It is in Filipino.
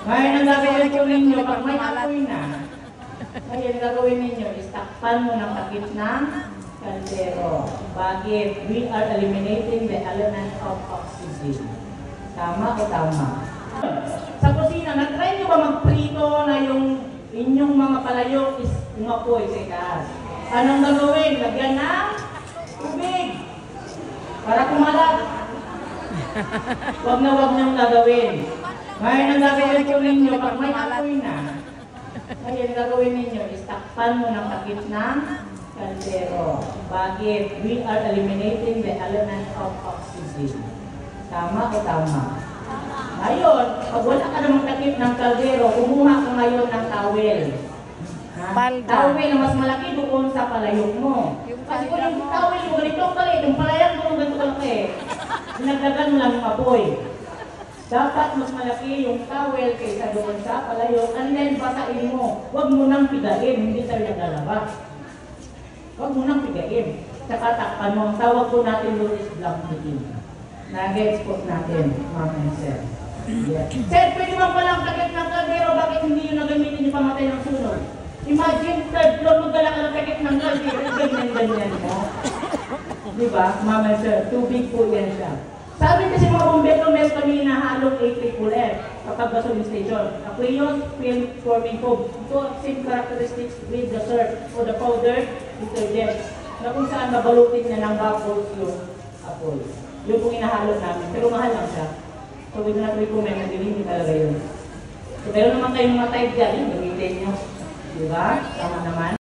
Ngayon ang gagawin ko ninyo, pag may apoy na, ngayon ang gagawin ninyo, is takpan mo ng takip ng kaldero. Bakit? We are eliminating the element of oxygen. Tama o tama? Sa kusina, na-try nyo ba magprito na yung inyong mga palayok is umapoy sa itaas? Anong gagawin? Lagyan ng tubig para kumalat. Huwag niyong gagawin. Ngayon ang gagawin ko ninyo, pag may apoy na, ngayon ang gagawin ninyo, is takpan mo ng takip ng kaldero. Bakit? We are eliminating the element of oxygen. Tama o tama? Ngayon, pag wala ka namang takip ng kaldero, kumuha ka ngayon ng towel. Towel na mas malaki doon sa palayok mo. Kasi kung yung towel yung ganitong kalit, yung palayan mo yung ganitong kalaki, dinagdagan mo lang yung apoy. Dapat mas malaki yung towel kaysa doon sa palayok, and then basain mo. Huwag mo nang pigain, hindi tayo naglalaba. Huwag mo nang pigain. Saka takpan mo. Ang tawag po natin doon is blanketing. Nag-export natin, ma'am and sir. Yeah. Sir, pwede mo palang takip ng kaldero, bakit hindi yung nagamitin yung pamatay ng sunog? Imagine, third floor, magdala ka ng takip ng kaldero, ganyan mo. Diba, ma'am and sir, too big po yan siya. Sabi kasi mga bombero, meron kami nahalong AFFF kapag gasoline station. Aqueous film forming foam. Ito, same characteristics with the surf o the powdered detergent na kung saan mabalutin niya ng bubbles yung apoy. Yung pong inahalo namin. Pero mahal lang siya. So we do not recommend na hindi talaga yun. So meron naman kayong mga type dyan, yung gamitin nyo. Diba? Tama naman.